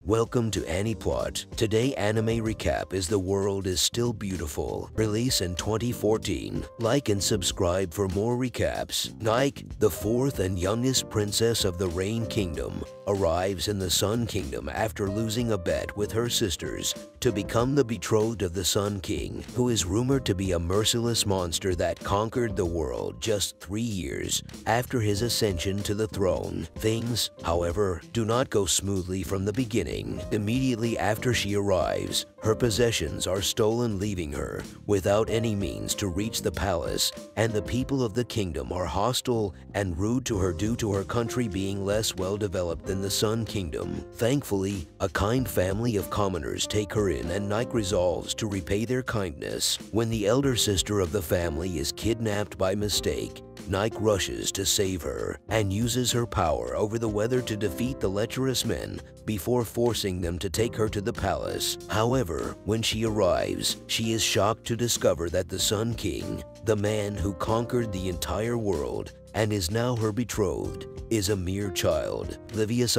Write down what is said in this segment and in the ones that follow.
Welcome to Aniplot. Today anime recap is The World is Still Beautiful, release in 2014. Like and subscribe for more recaps. Nike, the fourth and youngest princess of the Rain Kingdom, arrives in the Sun Kingdom after losing a bet with her sisters to become the betrothed of the Sun King, who is rumored to be a merciless monster that conquered the world just 3 years after his ascension to the throne. Things, however, do not go smoothly from the beginning. Immediately after she arrives, her possessions are stolen, leaving her without any means to reach the palace, and the people of the kingdom are hostile and rude to her due to her country being less well-developed than the Sun Kingdom. Thankfully, a kind family of commoners take her in, and Nike resolves to repay their kindness. When the elder sister of the family is kidnapped by mistake, Nike rushes to save her and uses her power over the weather to defeat the lecherous men before forcing them to take her to the palace. However, when she arrives, she is shocked to discover that the Sun King, the man who conquered the entire world and is now her betrothed, is a mere child. Livius,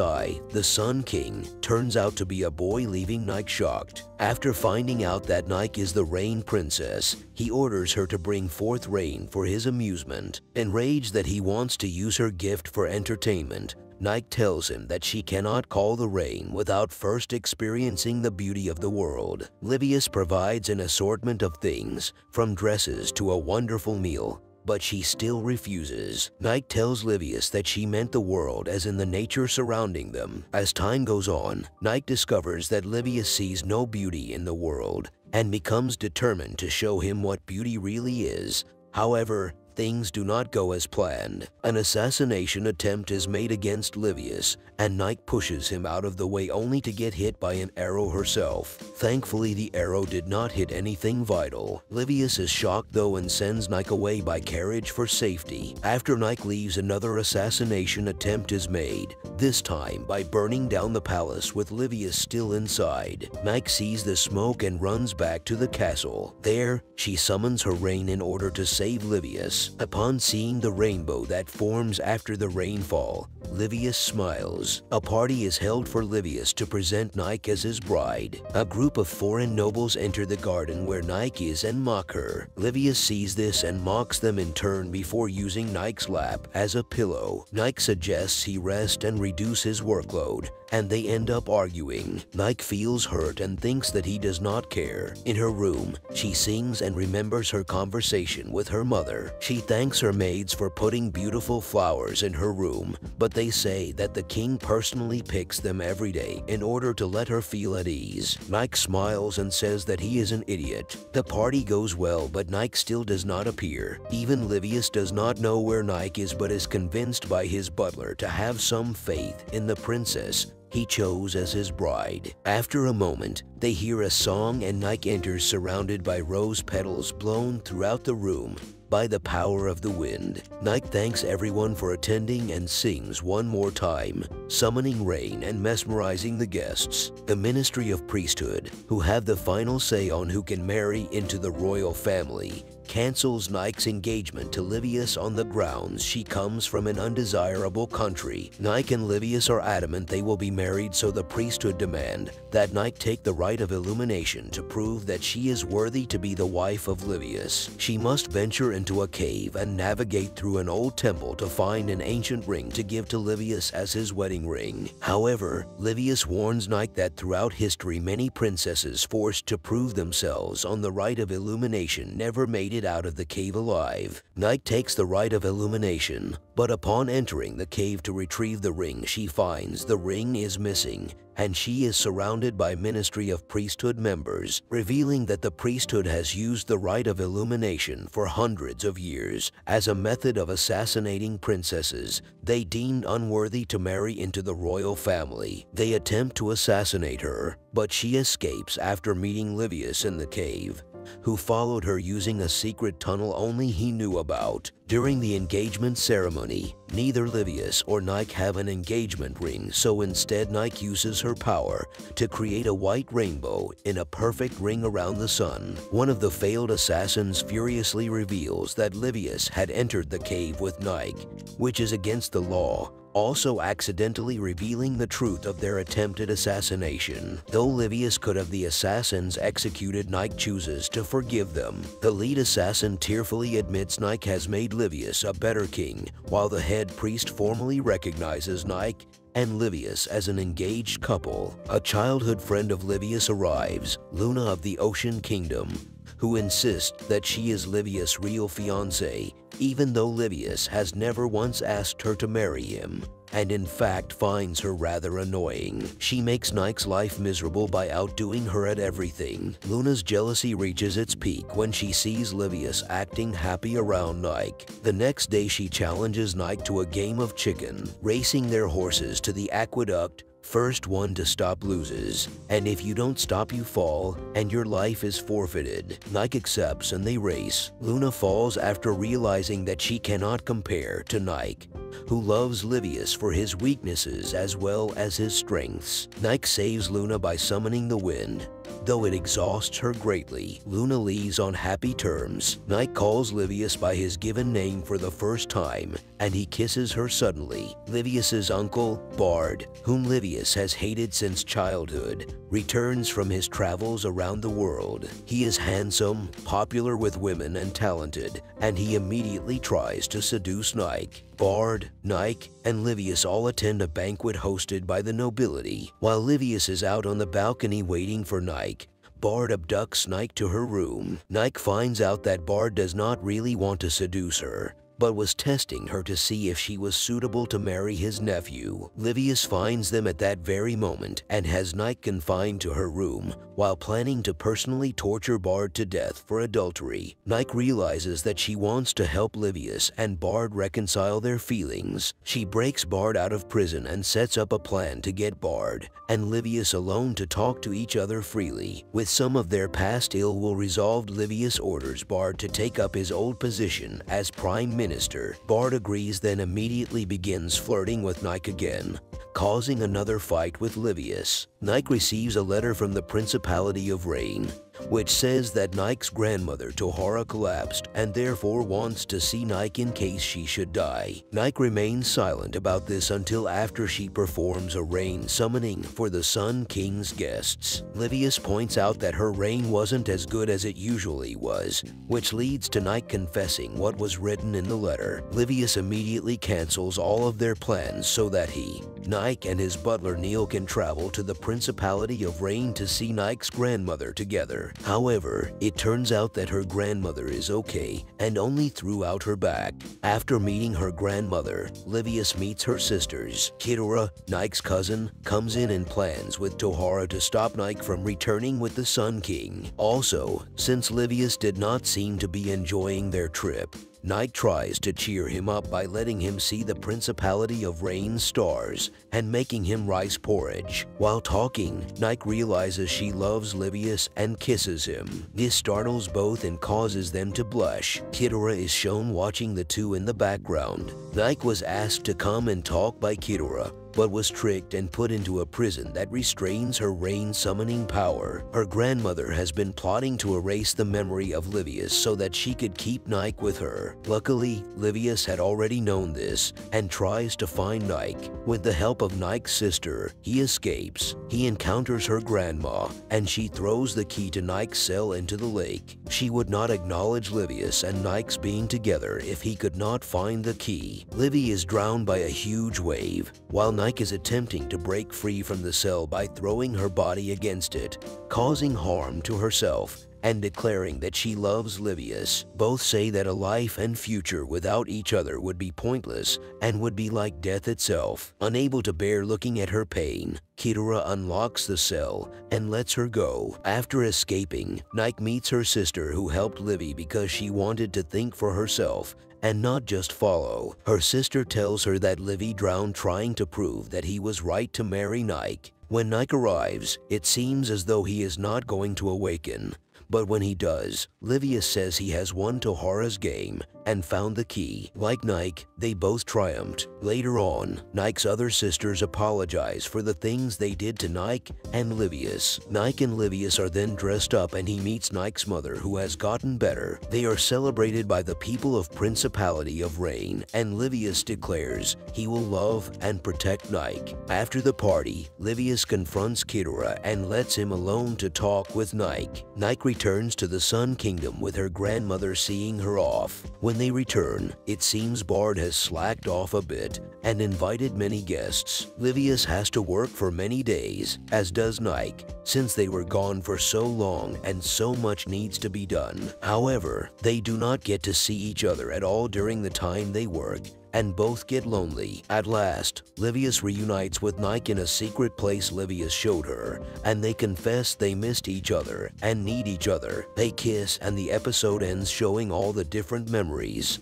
the Sun King, turns out to be a boy, leaving Nike shocked. After finding out that Nike is the Rain Princess, he orders her to bring forth rain for his amusement. Enraged that he wants to use her gift for entertainment, Nike tells him that she cannot call the rain without first experiencing the beauty of the world. Livius provides an assortment of things, from dresses to a wonderful meal, but she still refuses. Nike tells Livius that she meant the world as in the nature surrounding them. As time goes on, Nike discovers that Livius sees no beauty in the world and becomes determined to show him what beauty really is. However, things do not go as planned. An assassination attempt is made against Livius, and Nike pushes him out of the way only to get hit by an arrow herself. Thankfully, the arrow did not hit anything vital. Livius is shocked though and sends Nike away by carriage for safety. After Nike leaves, another assassination attempt is made, this time by burning down the palace with Livius still inside. Nike sees the smoke and runs back to the castle. There, she summons her rain in order to save Livius. Upon seeing the rainbow that forms after the rainfall, Livius smiles. A party is held for Livius to present Nike as his bride. A group of foreign nobles enter the garden where Nike is and mock her. Livius sees this and mocks them in turn before using Nike's lap as a pillow. Nike suggests he rest and reduce his workload, and they end up arguing. Nike feels hurt and thinks that he does not care. In her room, she sings and remembers her conversation with her mother. She thanks her maids for putting beautiful flowers in her room, but they say that the king personally picks them every day in order to let her feel at ease. Nike smiles and says that he is an idiot. The party goes well, but Nike still does not appear. Even Livius does not know where Nike is, but is convinced by his butler to have some faith in the princess he chose as his bride. After a moment, they hear a song and Nike enters surrounded by rose petals blown throughout the room by the power of the wind. Nike thanks everyone for attending and sings one more time, summoning rain and mesmerizing the guests. The Ministry of Priesthood, who have the final say on who can marry into the royal family, cancels Nike's engagement to Livius on the grounds she comes from an undesirable country. Nike and Livius are adamant they will be married, so the priesthood demand that Nike take the rite of illumination to prove that she is worthy to be the wife of Livius. She must venture into a cave and navigate through an old temple to find an ancient ring to give to Livius as his wedding ring. However, Livius warns Nike that throughout history many princesses forced to prove themselves on the rite of illumination never made it out of the cave alive. Nike takes the rite of illumination, but upon entering the cave to retrieve the ring, she finds the ring is missing, and she is surrounded by Ministry of Priesthood members, revealing that the priesthood has used the rite of illumination for hundreds of years as a method of assassinating princesses they deemed unworthy to marry into the royal family. They attempt to assassinate her, but she escapes after meeting Livius in the cave, who followed her using a secret tunnel only he knew about. During the engagement ceremony, neither Livius or Nike have an engagement ring, so instead Nike uses her power to create a white rainbow in a perfect ring around the sun. One of the failed assassins furiously reveals that Livius had entered the cave with Nike, which is against the law. also accidentally revealing the truth of their attempted assassination. Though Livius could have the assassins executed, Nike chooses to forgive them. The lead assassin tearfully admits Nike has made Livius a better king, while the head priest formally recognizes Nike and Livius as an engaged couple. A childhood friend of Livius arrives, Luna of the Ocean Kingdom, who insists that she is Livius' real fiancée, even though Livius has never once asked her to marry him, and in fact finds her rather annoying. She makes Nike's life miserable by outdoing her at everything. Luna's jealousy reaches its peak when she sees Livius acting happy around Nike. The next day she challenges Nike to a game of chicken, racing their horses to the aqueduct. First one to stop loses, and if you don't stop you fall, and your life is forfeited. Nike accepts and they race. Luna falls after realizing that she cannot compare to Nike, who loves Livius for his weaknesses as well as his strengths. Nike saves Luna by summoning the wind. Though it exhausts her greatly, Luna leaves on happy terms. Nike calls Livius by his given name for the first time, and he kisses her suddenly. Livius's uncle, Bard, whom Livius has hated since childhood, returns from his travels around the world. He is handsome, popular with women, and talented, and he immediately tries to seduce Nike. Bard, Nike, and Livius all attend a banquet hosted by the nobility. While Livius is out on the balcony waiting for Nike, Bard abducts Nike to her room. Nike finds out that Bard does not really want to seduce her, but was testing her to see if she was suitable to marry his nephew. Livius finds them at that very moment and has Nike confined to her room while planning to personally torture Bard to death for adultery. Nike realizes that she wants to help Livius and Bard reconcile their feelings. She breaks Bard out of prison and sets up a plan to get Bard and Livius alone to talk to each other freely. With some of their past ill will resolved, Livius orders Bard to take up his old position as Prime Minister. Bard agrees, then immediately begins flirting with Nike again, causing another fight with Livius. Nike receives a letter from the Principality of Rain, which says that Nike's grandmother Tohara collapsed and therefore wants to see Nike in case she should die. Nike remains silent about this until after she performs a rain summoning for the Sun King's guests. Livius points out that her rain wasn't as good as it usually was, which leads to Nike confessing what was written in the letter. Livius immediately cancels all of their plans so that he, Nike, and his butler Neil can travel to the Principality of Rain to see Nike's grandmother together. However, it turns out that her grandmother is okay and only threw out her back. After meeting her grandmother, Livius meets her sisters. Kidora, Nike's cousin, comes in and plans with Tohara to stop Nike from returning with the Sun King. Also, since Livius did not seem to be enjoying their trip, Nike tries to cheer him up by letting him see the Principality of Rain's stars and making him rice porridge. While talking, Nike realizes she loves Livius and kisses him. This startles both and causes them to blush. Kidora is shown watching the two in the background. Nike was asked to come and talk by Kidora, but was tricked and put into a prison that restrains her rain summoning power. Her grandmother has been plotting to erase the memory of Livius so that she could keep Nike with her. Luckily, Livius had already known this and tries to find Nike. With the help of Nike's sister, he escapes. He encounters her grandma, and she throws the key to Nike's cell into the lake. She would not acknowledge Livius and Nike's being together if he could not find the key. Livy is drowned by a huge wave, while Nike is attempting to break free from the cell by throwing her body against it, causing harm to herself and declaring that she loves Livius. Both say that a life and future without each other would be pointless and would be like death itself. Unable to bear looking at her pain, Kidora unlocks the cell and lets her go. After escaping, Nike meets her sister who helped Livy because she wanted to think for herself and not just follow. Her sister tells her that Livy drowned trying to prove that he was right to marry Nike. When Nike arrives, it seems as though he is not going to awaken. But when he does, Livius says he has won Tohara's game and found the key. Like Nike, they both triumphed. Later on, Nike's other sisters apologize for the things they did to Nike and Livius. Nike and Livius are then dressed up and he meets Nike's mother, who has gotten better. They are celebrated by the people of Principality of Rain, and Livius declares he will love and protect Nike. After the party, Livius confronts Kidora and lets him alone to talk with Nike. Nike returns to the Sun Kingdom with her grandmother seeing her off. When they return, it seems Bard has slacked off a bit and invited many guests. Livius has to work for many days, as does Nike, since they were gone for so long and so much needs to be done. However, they do not get to see each other at all during the time they work, and both get lonely. At last, Livius reunites with Nike in a secret place Livius showed her, and they confess they missed each other and need each other. They kiss, and the episode ends showing all the different memories